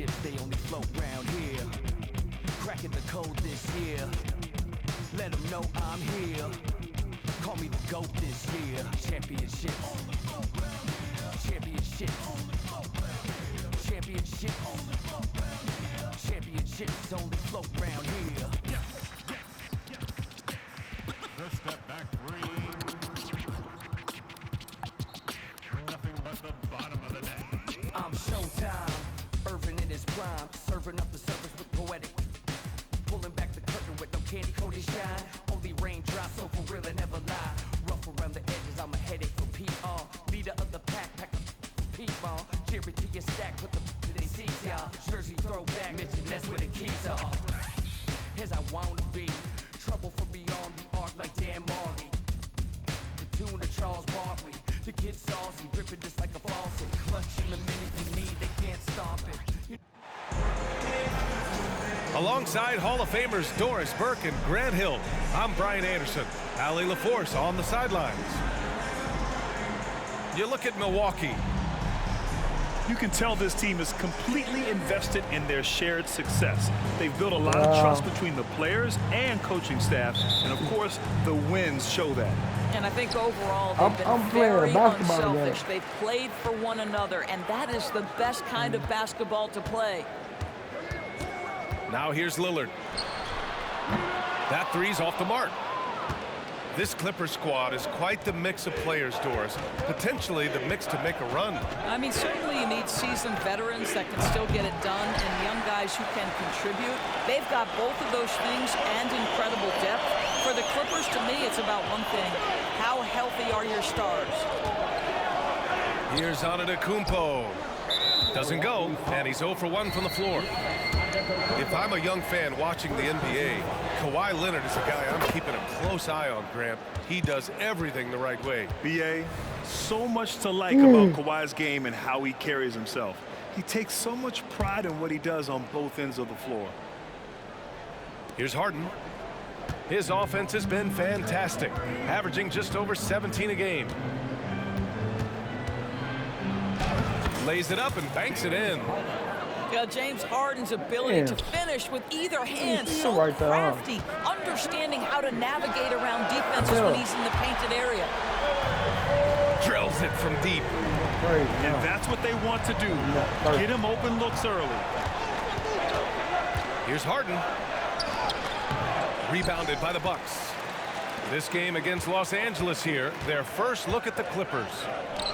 chips, they only float round here. Cracking the code this year. Let them know I'm here. Call me the GOAT this year. Championship. Championship. Championship. Championships only float round here. The step back three. Nothing but the bottom of the net. I'm Showtime. Irvin in his prime. Serving up the service with poetic. Pulling back the curtain with no candy coated shine. Only raindrops, so for real and never lie. Rough around the edges, I'm a headache for PR. Leader of the pack, pack a P-ball. Jerry to your stack, put the to their seats, y'all. Jersey throwback, mention that's where the keys are. As I wanna be. Trouble from beyond the arc like Dan Marley. The tune of Charles Barkley. The kid saucy, dripping just like a faucet. Clutching the minute you need, they can't stop it. Alongside Hall of Famers Doris Burke and Grant Hill, I'm Brian Anderson. Allie LaForce on the sidelines. You look at Milwaukee. You can tell this team is completely invested in their shared success. They've built a lot of trust between the players and coaching staff, and of course, the wins show that. And I think overall they've been very unselfish. They've played for one another, and that is the best kind of basketball to play. Now here's Lillard. That three's off the mark. This Clippers squad is quite the mix of players, Doris. Potentially the mix to make a run. I mean, certainly you need seasoned veterans that can still get it done and young guys who can contribute. They've got both of those things and incredible depth. For the Clippers, to me, it's about one thing. How healthy are your stars? Here's Antetokounmpo. Doesn't go, and he's 0 for 1 from the floor. If I'm a young fan watching the NBA, Kawhi Leonard is a guy I'm keeping a close eye on, Grant. He does everything the right way. B.A., so much to like about Kawhi's game and how he carries himself. He takes so much pride in what he does on both ends of the floor. Here's Harden. His offense has been fantastic, averaging just over 17 a game. Lays it up and banks it in. Yeah, James Harden's ability to finish with either hand, so crafty, understanding how to navigate around defenses when he's in the painted area. Drills it from deep. And that's what they want to do. Get him open looks early. Here's Harden. Rebounded by the Bucks. This game against Los Angeles here, their first look at the Clippers.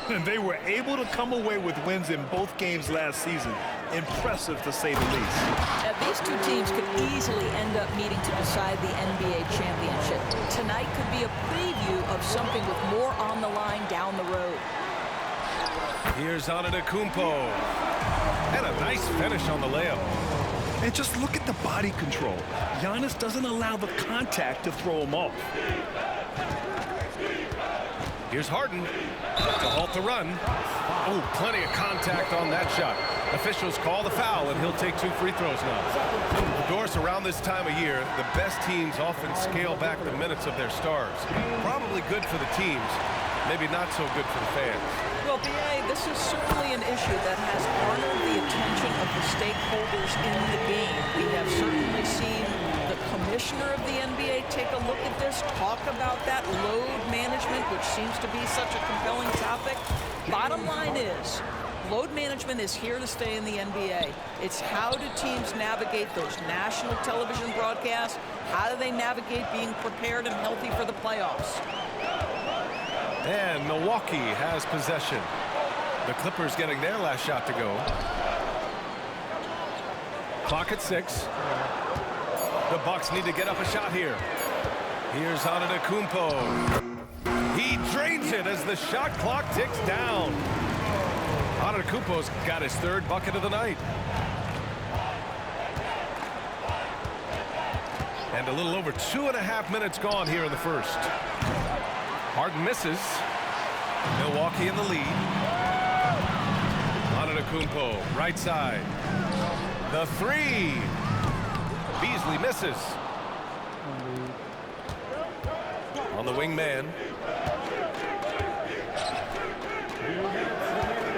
And they were able to come away with wins in both games last season. Impressive, to say the least. These two teams could easily end up meeting to decide the NBA championship. Tonight could be a preview of something with more on the line down the road. Here's Antetokounmpo. And a nice finish on the layup. And just look at the body control. Giannis doesn't allow the contact to throw him off. Here's Harden to halt the run. Oh, plenty of contact on that shot. Officials call the foul, and he'll take 2 free throws now. Doris, around this time of year, the best teams often scale back the minutes of their stars. Probably good for the teams, maybe not so good for the fans. Well, B.A., this is certainly an issue that has garnered the attention of the stakeholders in the game. We have certainly seen the commissioner of the NBA take a look at this, talk about that load management, which seems to be such a compelling topic. Bottom line is, load management is here to stay in the NBA. It's how do teams navigate those national television broadcasts? How do they navigate being prepared and healthy for the playoffs? And Milwaukee has possession. The Clippers getting their last shot to go. Clock at 6. The Bucks need to get up a shot here. Here's Antetokounmpo. He drains it as the shot clock ticks down. Antetokounmpo's got his 3rd bucket of the night. And a little over 2.5 minutes gone here in the first. Harden misses. Milwaukee in the lead. Antetokounmpo, right side. The 3. Beasley misses. On the wingman.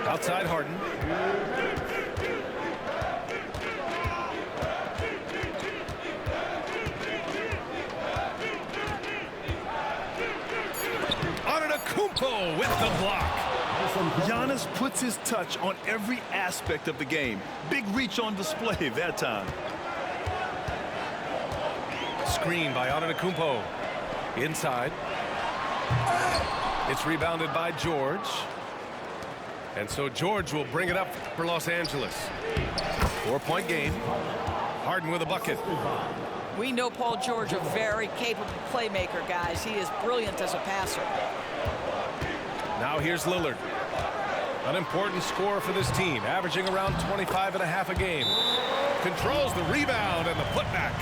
Outside Harden. Antetokounmpo with the block. Giannis puts his touch on every aspect of the game. Big reach on display that time. Screen by Antetokounmpo. Inside. It's rebounded by George. And so George will bring it up for Los Angeles. 4-point game. Harden with a bucket. We know Paul George, a very capable playmaker, guys. He is brilliant as a passer. Now here's Lillard. An important scorer for this team, averaging around 25.5 a game. Controls the rebound and the putback.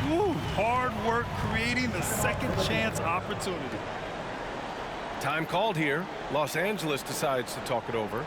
Woo, hard work creating the second chance opportunity. Time called here. Los Angeles decides to talk it over.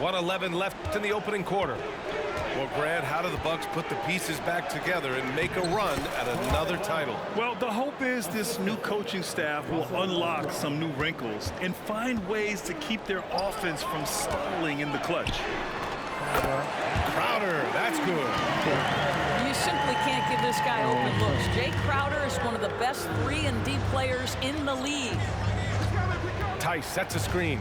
.111 left in the opening quarter. Well, Grant, how do the Bucks put the pieces back together and make a run at another title? Well, the hope is this new coaching staff will unlock some new wrinkles and find ways to keep their offense from stalling in the clutch. Crowder, that's good. You simply can't give this guy open looks. Jay Crowder is one of the best 3-and-D players in the league. Tice sets a screen.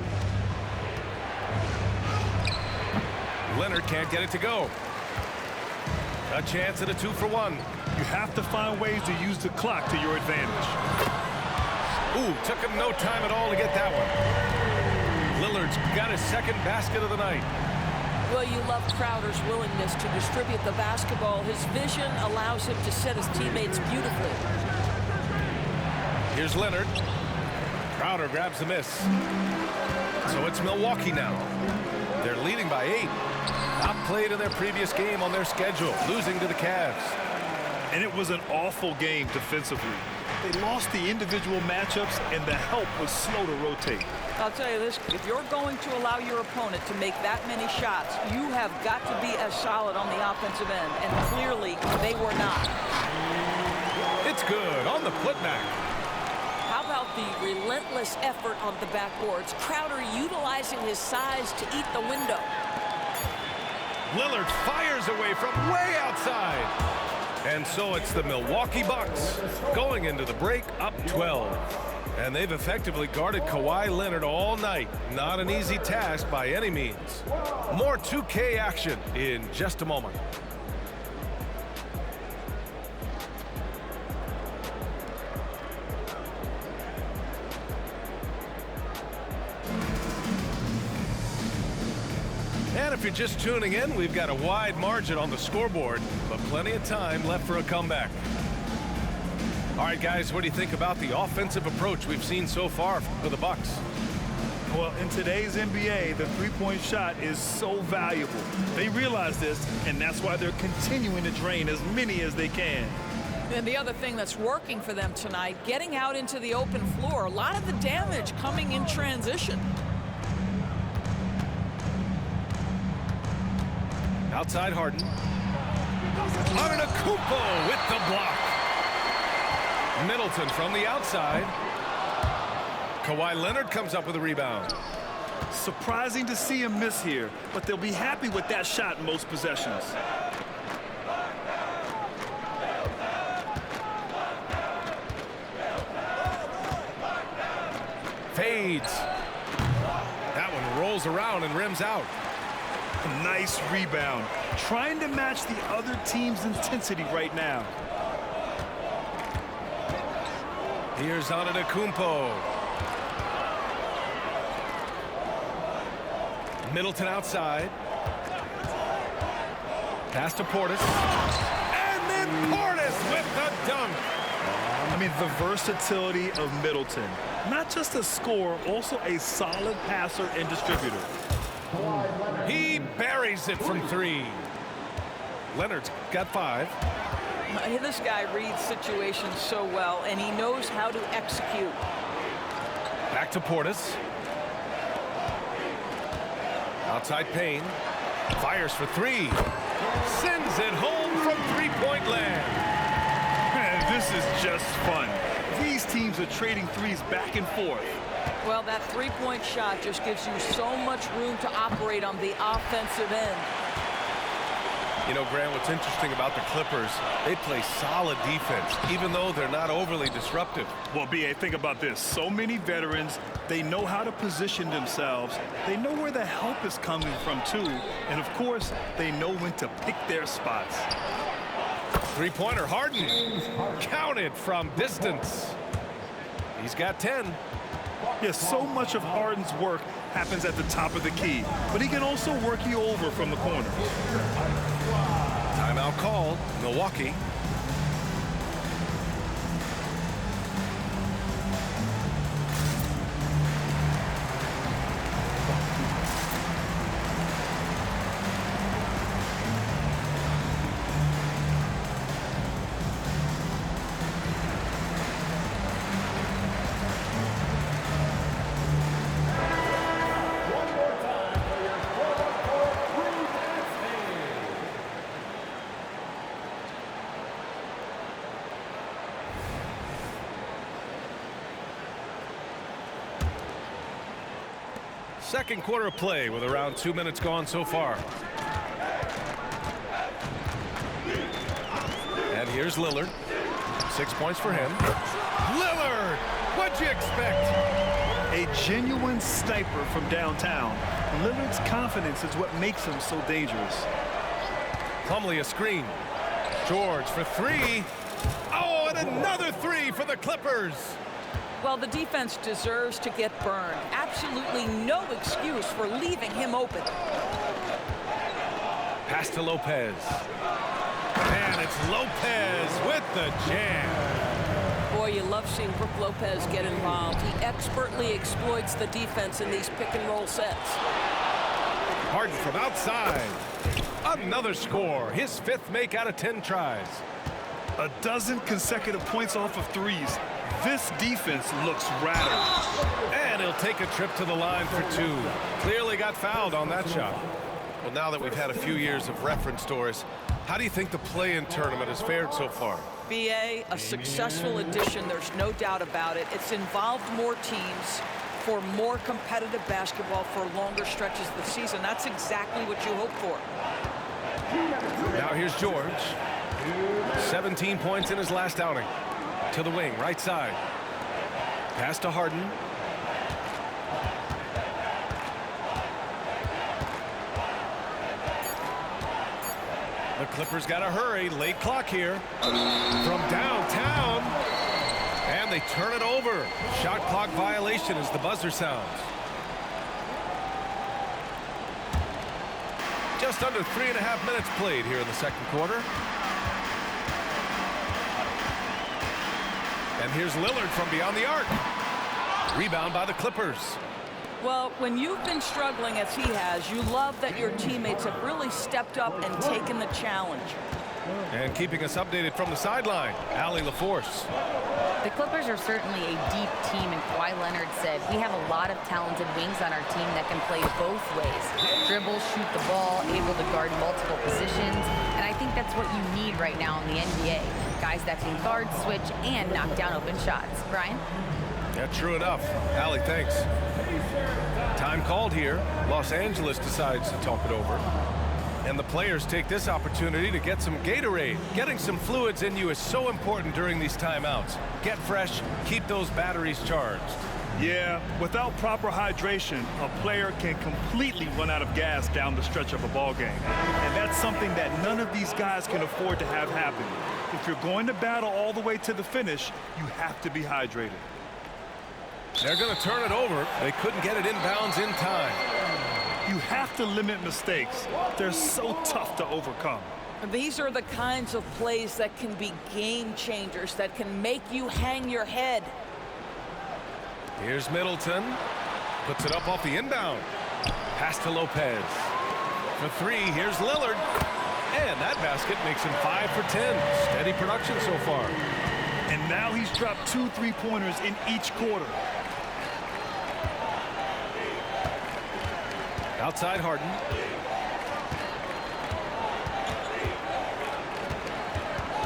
Leonard can't get it to go. A chance at a 2-for-1. You have to find ways to use the clock to your advantage. Ooh, took him no time at all to get that one. Lillard's got his second basket of the night. Well, you love Crowder's willingness to distribute the basketball. His vision allows him to set his teammates beautifully. Here's Leonard. Crowder grabs the miss. So it's Milwaukee now. They're leading by 8. Outplayed in their previous game on their schedule, losing to the Cavs. And it was an awful game defensively. They lost the individual matchups, and the help was slow to rotate. I'll tell you this, if you're going to allow your opponent to make that many shots, you have got to be as solid on the offensive end, and clearly they were not. It's good on the putback. How about the relentless effort on the backboards? Crowder utilizing his size to eat the window. Lillard fires away from way outside. And so it's the Milwaukee Bucks going into the break up 12. And they've effectively guarded Kawhi Leonard all night. Not an easy task by any means. More 2K action in just a moment. And if you're just tuning in, we've got a wide margin on the scoreboard, but plenty of time left for a comeback. All right, guys, what do you think about the offensive approach we've seen so far for the Bucks? Well, in today's NBA, the three-point shot is so valuable. They realize this, and that's why they're continuing to drain as many as they can. And the other thing that's working for them tonight, getting out into the open floor. A lot of the damage coming in transition. Outside Harden. Antetokounmpo with the block. Middleton from the outside. Kawhi Leonard comes up with a rebound. Surprising to see him miss here, but they'll be happy with that shot in most possessions. Fades. That one rolls around and rims out. Nice rebound. Trying to match the other team's intensity right now. Here's Antetokounmpo. Middleton outside. Pass to Portis. And then Portis with the dunk. I mean, the versatility of Middleton. Not just a scorer, also a solid passer and distributor. He buries it from 3. Leonard's got 5. This guy reads situations so well, and he knows how to execute. Back to Portis. Outside Payne. Fires for 3. Sends it home from three-point land. Man, this is just fun. These teams are trading threes back and forth. Well, that three-point shot just gives you so much room to operate on the offensive end. You know, Grant, what's interesting about the Clippers, they play solid defense, even though they're not overly disruptive. Well, B.A., think about this. So many veterans, they know how to position themselves. They know where the help is coming from, too. And, of course, they know when to pick their spots. Three-pointer, Harden. Counted from distance. He's got 10. Yes, so much of Harden's work happens at the top of the key, but he can also work you over from the corner. Timeout called, Milwaukee. Second quarter of play with around 2 minutes gone so far. And here's Lillard. 6 points for him. Lillard! What'd you expect? A genuine sniper from downtown. Lillard's confidence is what makes him so dangerous. Plumlee a screen. George for 3. Oh, and another 3 for the Clippers. Well, the defense deserves to get burned. Absolutely no excuse for leaving him open. Pass to Lopez. And it's Lopez with the jam. Boy, you love seeing Brook Lopez get involved. He expertly exploits the defense in these pick-and-roll sets. Harden from outside. Another score. His 5th make out of 10 tries. A dozen consecutive points off of threes. This defense looks rattled. And he'll take a trip to the line for 2. Clearly got fouled on that shot. Well, now that we've had a few years of reference, Doris, how do you think the play-in tournament has fared so far? BA, a successful addition, there's no doubt about it. It's involved more teams for more competitive basketball for longer stretches of the season. That's exactly what you hope for. Now here's George. 17 points in his last outing. To the wing, right side. Pass to Harden. The Clippers got to hurry. Late clock here. From downtown. And they turn it over. Shot clock violation as the buzzer sounds. Just under 3.5 minutes played here in the second quarter. And here's Lillard from beyond the arc. Rebound by the Clippers. Well, when you've been struggling as he has, you love that your teammates have really stepped up and taken the challenge. And keeping us updated from the sideline, Allie LaForce. The Clippers are certainly a deep team, and Kawhi Leonard said, we have a lot of talented wings on our team that can play both ways. Dribble, shoot the ball, able to guard multiple positions, and I think that's what you need right now in the NBA. Guys that can guard, switch, and knock down open shots. Brian? Yeah, true enough. Allie, thanks. Time called here. Los Angeles decides to talk it over. And the players take this opportunity to get some Gatorade. Getting some fluids in you is so important during these timeouts. Get fresh, keep those batteries charged. Yeah, without proper hydration, a player can completely run out of gas down the stretch of a ball game. And that's something that none of these guys can afford to have happen. If you're going to battle all the way to the finish, you have to be hydrated. They're going to turn it over. They couldn't get it inbounds in time. You have to limit mistakes. They're so tough to overcome. These are the kinds of plays that can be game changers, that can make you hang your head. Here's Middleton. Puts it up off the inbound. Pass to Lopez. For three, here's Lillard. And that basket makes him 5 for 10. Steady production so far. And now he's dropped 2 3-pointers in each quarter. Outside Harden.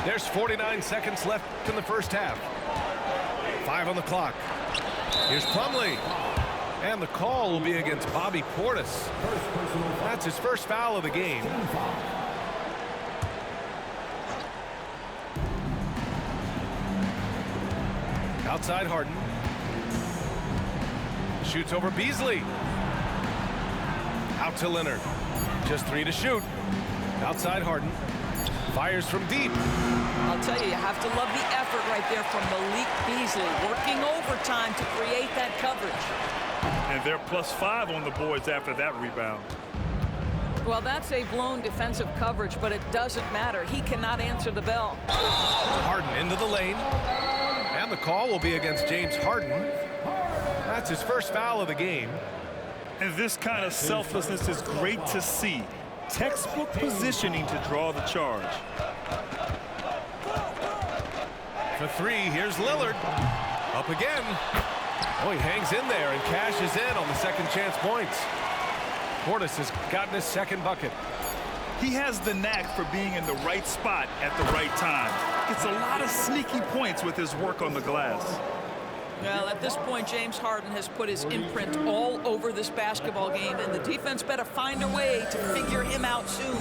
There's 49 seconds left in the first half. 5 on the clock. Here's Plumlee. And the call will be against Bobby Portis. That's his first foul of the game. Outside Harden. Shoots over Beasley. Out to Leonard. Just 3 to shoot. Outside Harden. Fires from deep. I'll tell you have to love the effort right there from Malik Beasley, working overtime to create that coverage. And they're +5 on the boards after that rebound. Well, that's a blown defensive coverage, but it doesn't matter. He cannot answer the bell. Harden into the lane. And the call will be against James Harden. That's his first foul of the game. And this kind of selflessness is great to see. Textbook positioning to draw the charge. For three, here's Lillard. Up again. Oh, he hangs in there and cashes in on the second chance points. Portis has gotten his second bucket. He has the knack for being in the right spot at the right time. Gets a lot of sneaky points with his work on the glass. Well, at this point, James Harden has put his imprint all over this basketball game, and the defense better find a way to figure him out soon.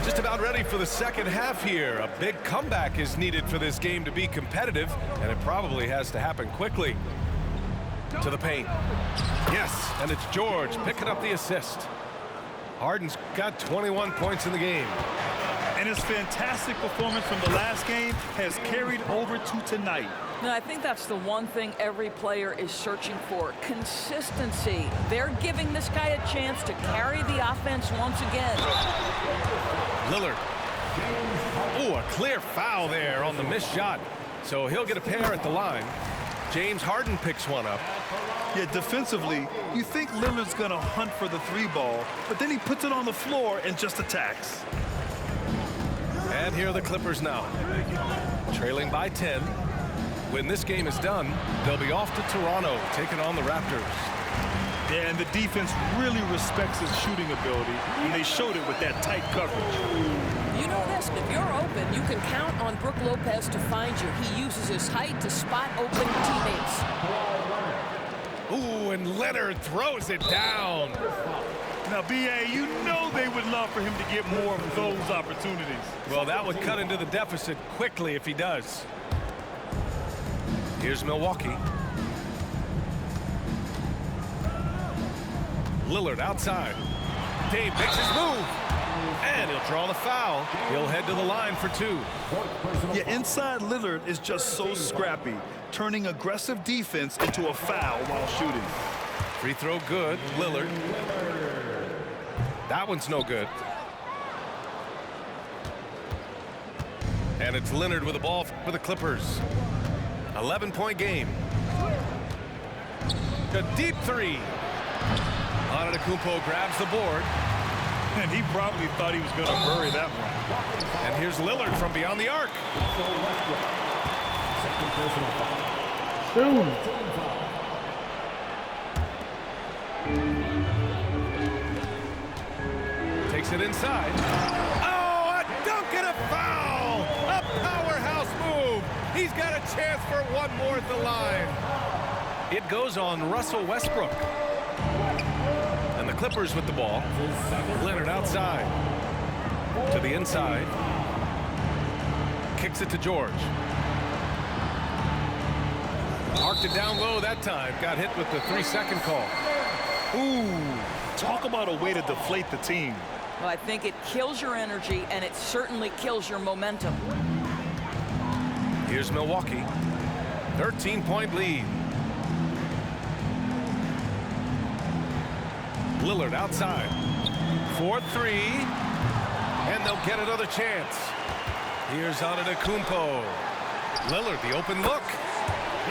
Just about ready for the second half here. A big comeback is needed for this game to be competitive, and it probably has to happen quickly. To the paint. Yes, and it's George picking up the assist. Harden's got 21 points in the game. And his fantastic performance from the last game has carried over to tonight. Now, I think that's the one thing every player is searching for, consistency. They're giving this guy a chance to carry the offense once again. Lillard. Ooh, a clear foul there on the missed shot. So he'll get a pair at the line. James Harden picks one up. Yeah, defensively, you think Lillard's going to hunt for the 3-ball, but then he puts it on the floor and just attacks. And here are the Clippers now. Trailing by 10. When this game is done, they'll be off to Toronto, taking on the Raptors. Yeah, and the defense really respects his shooting ability, and they showed it with that tight coverage. You know this, if you're open, you can count on Brook Lopez to find you. He uses his height to spot open teammates. Ooh, and Leonard throws it down. Now, B.A., you know they would love for him to get more of those opportunities. Well, that would cut into the deficit quickly if he does. Here's Milwaukee. Lillard outside. Dave makes his move. And he'll draw the foul. He'll head to the line for 2. Yeah, inside Lillard is just so scrappy, turning aggressive defense into a foul while shooting. Free throw good, Lillard. That one's no good. And it's Leonard with the ball for the Clippers. 11-point game. A deep 3. Antetokounmpo grabs the board. And he probably thought he was going to bury that one. And here's Lillard from beyond the arc. Takes it inside. Oh, a dunk and a foul! A powerhouse move! He's got a chance for one more at the line. It goes on Russell Westbrook. And the Clippers with the ball. Leonard outside. To the inside. Kicks it to George. Arced it down low that time. Got hit with the 3-second call. Ooh, talk about a way to deflate the team. Well, I think it kills your energy, and it certainly kills your momentum. Here's Milwaukee. 13-point lead. Lillard outside. 4-3, and they'll get another chance. Here's Antetokounmpo. Lillard, the open look.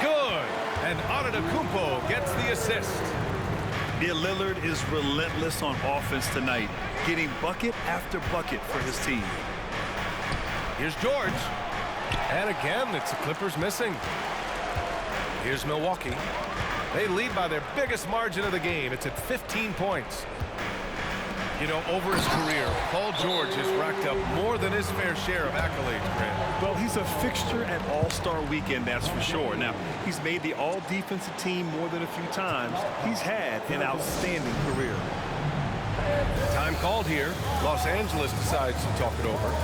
Good. And Antetokounmpo gets the assist. Yeah, Lillard is relentless on offense tonight, getting bucket after bucket for his team. Here's George. And again, it's the Clippers missing. Here's Milwaukee. They lead by their biggest margin of the game. It's at 15 points. You know, over his career, Paul George has racked up more than his fair share of accolades, Grant. Well, he's a fixture at All-Star Weekend, that's for sure. Now, he's made the All-Defensive team more than a few times. He's had an outstanding career. Time called here. Los Angeles decides to talk it over.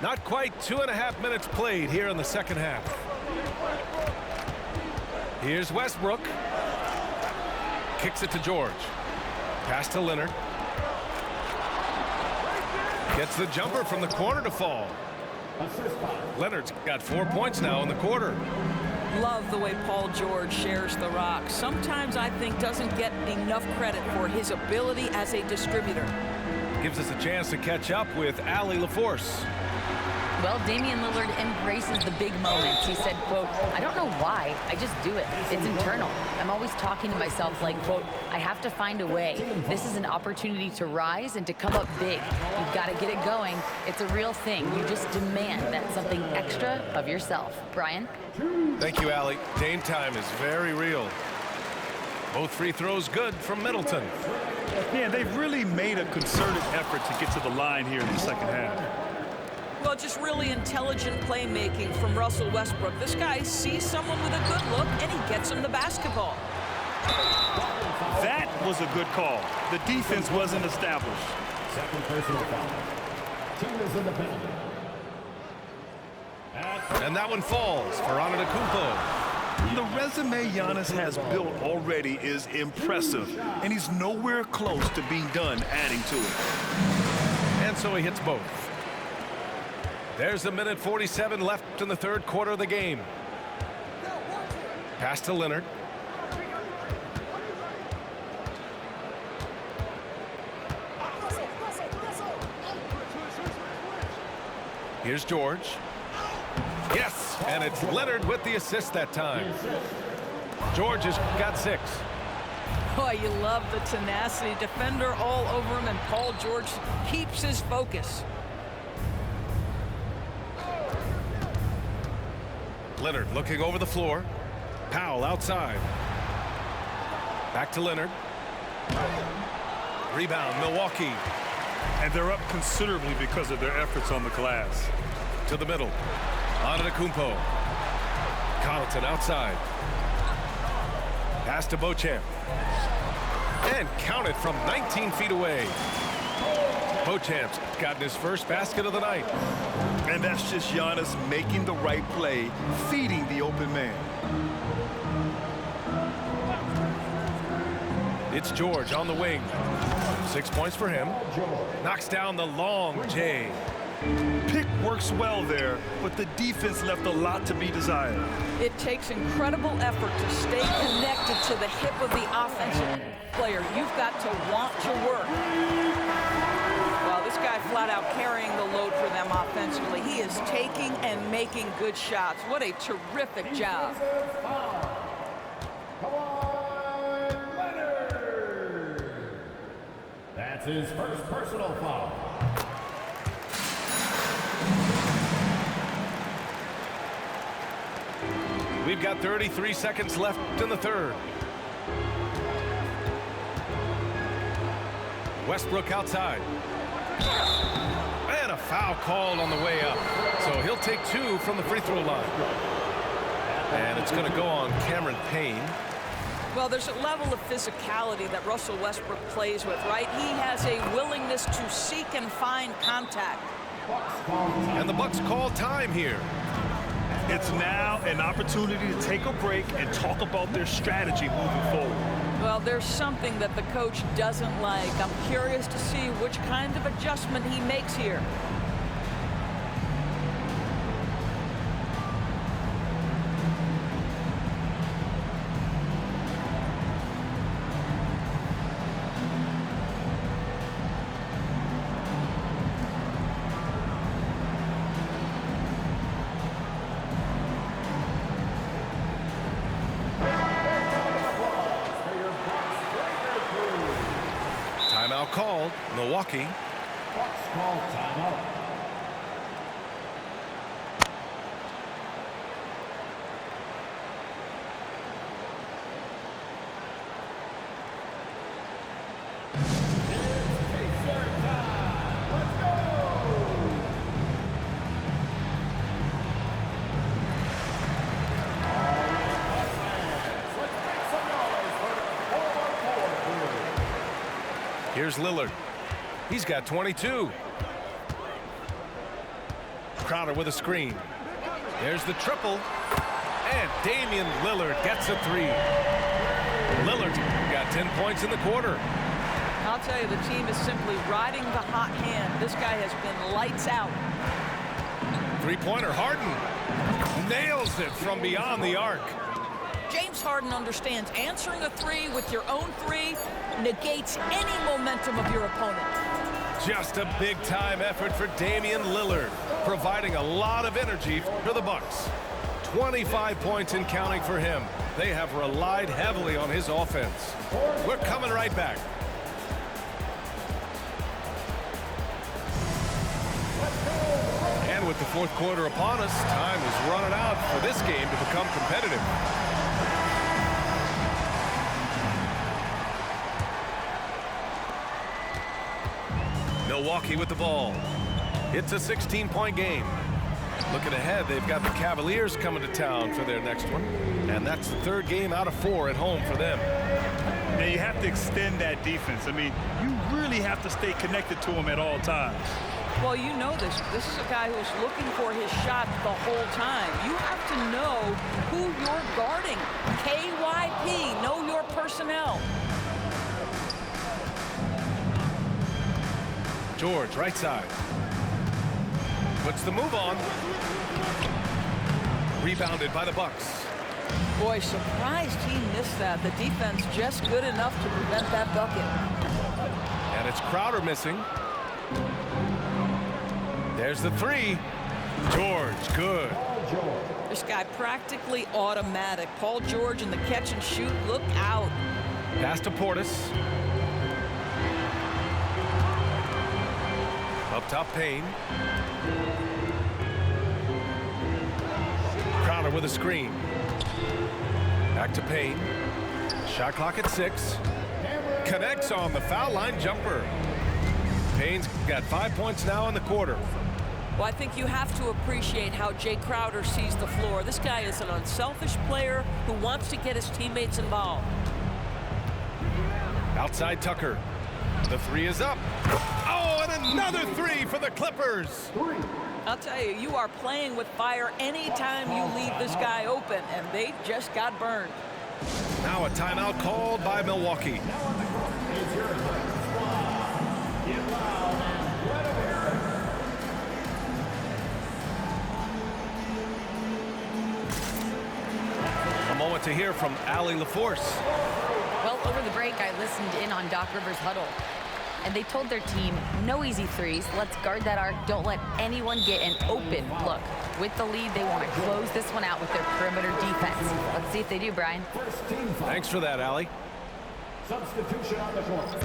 Not quite 2.5 minutes played here in the second half. Here's Westbrook. Kicks it to George. Pass to Leonard. Gets the jumper from the corner to fall. Leonard's got 4 points now in the quarter. Love the way Paul George shares the rock. Sometimes I think doesn't get enough credit for his ability as a distributor. Gives us a chance to catch up with Allie LaForce. Well, Damian Lillard embraces the big moments. He said, quote, I don't know why, I just do it. It's internal. I'm always talking to myself like, quote, I have to find a way. This is an opportunity to rise and to come up big. You've got to get it going. It's a real thing. You just demand that something extra of yourself. Brian? Thank you, Allie. Dame time is very real. Both free throws good from Middleton. Yeah, they've really made a concerted effort to get to the line here in the second half. Well, just really intelligent playmaking from Russell Westbrook. This guy sees someone with a good look, and he gets him the basketball. That was a good call. The defense wasn't established. Second personal foul. Team is in the penalty. And that one falls for Antetokounmpo. The resume Giannis has built already is impressive, and he's nowhere close to being done adding to it. And so he hits both. There's a minute 47 left in the third quarter of the game. Pass to Leonard. Here's George. Yes, and it's Leonard with the assist that time. George has got 6. Boy, you love the tenacity. Defender all over him, and Paul George keeps his focus. Leonard looking over the floor. Powell outside. Back to Leonard. Rebound, Milwaukee. And they're up considerably because of their efforts on the glass. To the middle. Antetokounmpo. Connaughton outside. Pass to Beauchamp. And count it from 19 feet away. Beauchamp's gotten his first basket of the night. And that's just Giannis making the right play, feeding the open man. It's George on the wing. 6 points for him. Knocks down the long J. Pick works well there, but the defense left a lot to be desired. It takes incredible effort to stay connected to the hip of the offensive player. You've got to want to work. Well, this guy flat out carrying the load for them offensively. He is taking and making good shots. What a terrific job. That's his first personal foul. We've got 33 seconds left in the third. Westbrook outside. And a foul called on the way up. So he'll take 2 from the free throw line. And it's going to go on Cameron Payne. Well, there's a level of physicality that Russell Westbrook plays with, right? He has a willingness to seek and find contact. And the Bucks call time here. It's now an opportunity to take a break and talk about their strategy moving forward. Well, there's something that the coach doesn't like. I'm curious to see which kind of adjustment he makes here. Timeout called. Milwaukee. Call timeout. Here's Lillard. He's got 22. Crowder with a screen. There's the triple. And Damian Lillard gets a three. Lillard got 10 points in the quarter. I'll tell you, the team is simply riding the hot hand. This guy has been lights out. Three-pointer, Harden nails it from beyond the arc. James Harden understands answering a three with your own three negates any momentum of your opponent. Just a big-time effort for Damian Lillard, providing a lot of energy for the Bucks. 25 points and counting for him. They have relied heavily on his offense. We're coming right back. And with the fourth quarter upon us, time is running out for this game to become competitive. Milwaukee with the ball. It's a 16-point game. Looking ahead, they've got the Cavaliers coming to town for their next one. And that's the third game out of 4 at home for them. Now you have to extend that defense. I mean, you really have to stay connected to him at all times. Well, you know this. This is a guy who's looking for his shot the whole time. You have to know who you're guarding. KYP, know your personnel. George, right side. Puts the move on. Rebounded by the Bucks. Boy, surprised he missed that. The defense just good enough to prevent that bucket. And it's Crowder missing. There's the three. George, good. This guy practically automatic. Paul George in the catch and shoot. Look out. Pass to Portis. Up top, Payne. Crowder with a screen. Back to Payne. Shot clock at 6. Connects on the foul line jumper. Payne's got 5 points now in the quarter. Well, I think you have to appreciate how Jay Crowder sees the floor. This guy is an unselfish player who wants to get his teammates involved. Outside Tucker. The three is up. Oh, and another three for the Clippers. I'll tell you, you are playing with fire anytime you leave this guy open, and they just got burned. Now a timeout called by Milwaukee. A moment to hear from Allie LaForce. Well, over the break, I listened in on Doc Rivers' huddle, and they told their team, no easy threes. Let's guard that arc. Don't let anyone get an open look. With the lead, they want to close this one out with their perimeter defense. Let's see if they do, Brian. Thanks for that, Allie. Substitution on the court.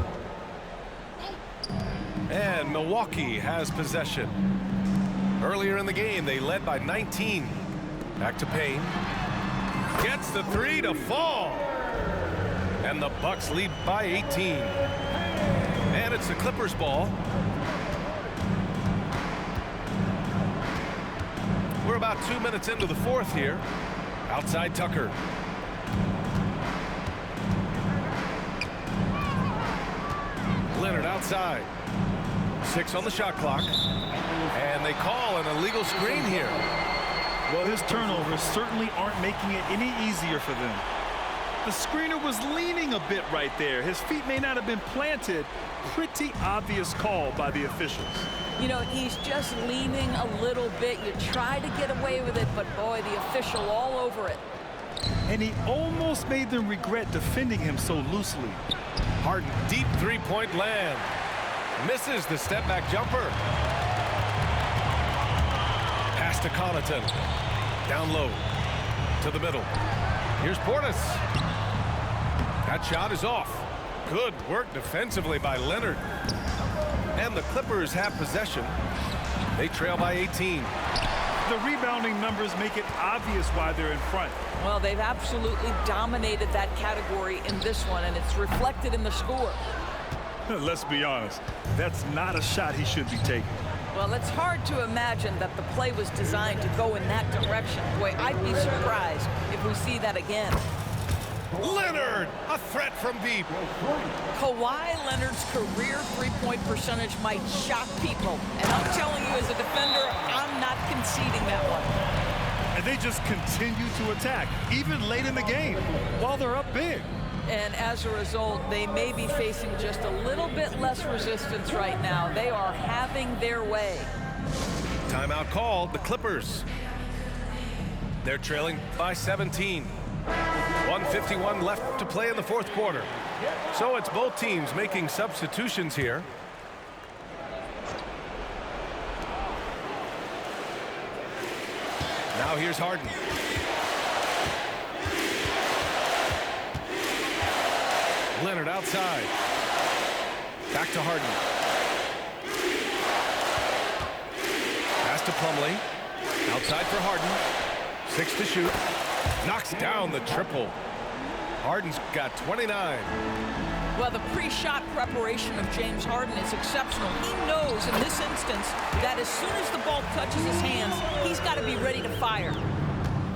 And Milwaukee has possession. Earlier in the game, they led by 19. Back to Payne. Gets the three to fall. And the Bucks lead by 18. And it's the Clippers ball. We're about 2 minutes into the fourth here. Outside Tucker. Leonard outside. 6 on the shot clock. And they call an illegal screen here. Well, his turnovers certainly aren't making it any easier for them. The screener was leaning a bit right there. His feet may not have been planted. Pretty obvious call by the officials. You know, he's just leaning a little bit. You try to get away with it, but boy, the official all over it. And he almost made them regret defending him so loosely. Harden, deep three-point land. Misses the step-back jumper. Pass to Connaughton. Down low. To the middle. Here's Portis. That shot is off. Good work defensively by Leonard. And the Clippers have possession. They trail by 18. The rebounding numbers make it obvious why they're in front. Well, they've absolutely dominated that category in this one, and it's reflected in the score. Let's be honest, that's not a shot he should be taking. Well, it's hard to imagine that the play was designed to go in that direction. Boy, I'd be surprised if we see that again. Leonard, a threat from deep. Kawhi Leonard's career three-point percentage might shock people. And I'm telling you, as a defender, I'm not conceding that one. And they just continue to attack, even late in the game, while they're up big. And as a result, they may be facing just a little bit less resistance right now. They are having their way. Timeout called, the Clippers. They're trailing by 17. 1:51 left to play in the fourth quarter. So it's both teams making substitutions here. Now here's Harden. Leonard outside. Back to Harden. Pass to Plumlee. Outside for Harden. 6 to shoot. Knocks down the triple. Harden's got 29. Well, the pre-shot preparation of James Harden is exceptional. He knows in this instance that as soon as the ball touches his hands, he's got to be ready to fire.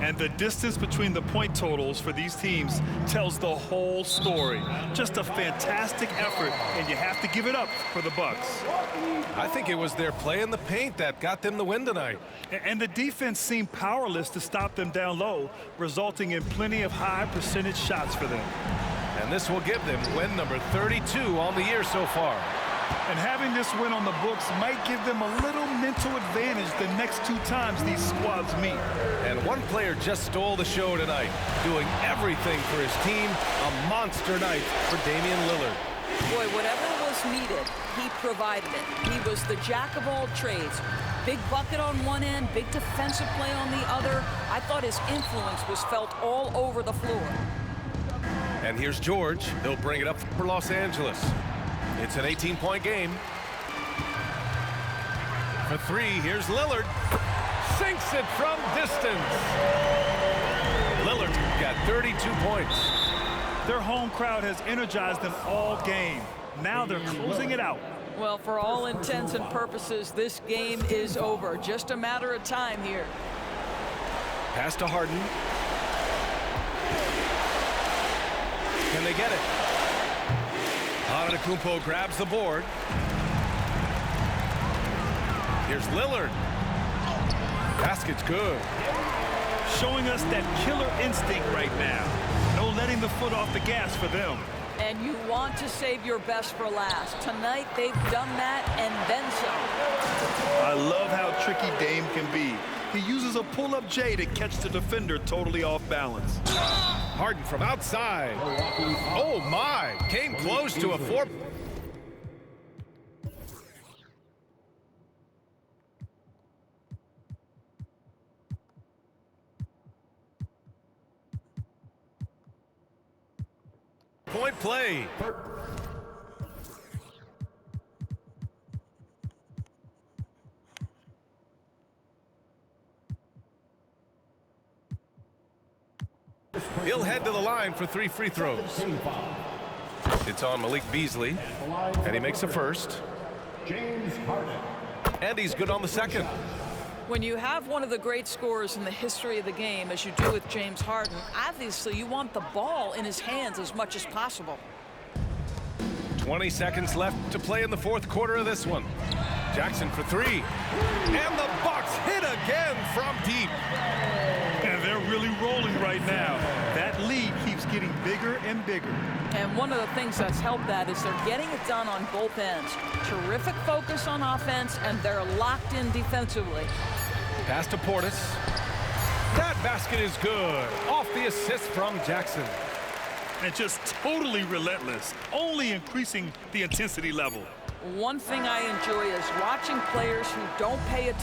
And the distance between the point totals for these teams tells the whole story. Just a fantastic effort, and you have to give it up for the Bucks. I think it was their play in the paint that got them the win tonight. And the defense seemed powerless to stop them down low, resulting in plenty of high percentage shots for them. And this will give them win number 32 on the year so far. And having this win on the books might give them a little mental advantage the next 2 times these squads meet. And one player just stole the show tonight, doing everything for his team. A monster night for Damian Lillard. Boy, whatever was needed, he provided it. He was the jack of all trades. Big bucket on one end, big defensive play on the other. I thought his influence was felt all over the floor. And here's George. He'll bring it up for Los Angeles. It's an 18-point game. For 3, here's Lillard. Sinks it from distance. Lillard's got 32 points. Their home crowd has energized them all game. Now they're closing it out. Well, for all intents and purposes, this game is over. Just a matter of time here. Pass to Harden. Can they get it? Antetokounmpo grabs the board. Here's Lillard. Basket's good. Showing us that killer instinct right now. No letting the foot off the gas for them. And you want to save your best for last. Tonight, they've done that and then some. I love how tricky Dame can be. He uses a pull-up J to catch the defender totally off balance. Harden from outside. Oh, my. Came close to a 4. Point play. He'll head to the line for 3 free throws. It's on Malik Beasley, and he makes the first. James Harden. And he's good on the second. When you have one of the great scorers in the history of the game, as you do with James Harden, obviously you want the ball in his hands as much as possible. 20 seconds left to play in the fourth quarter of this one. Jackson for 3. And the Bucks hit again from deep. And they're really rolling right now. That lead keeps just getting bigger and bigger. And one of the things that's helped that is they're getting it done on both ends. Terrific focus on offense, and they're locked in defensively. Pass to Portis. That basket is good. Off the assist from Jackson. And just totally relentless, only increasing the intensity level. One thing I enjoy is watching players who don't pay attention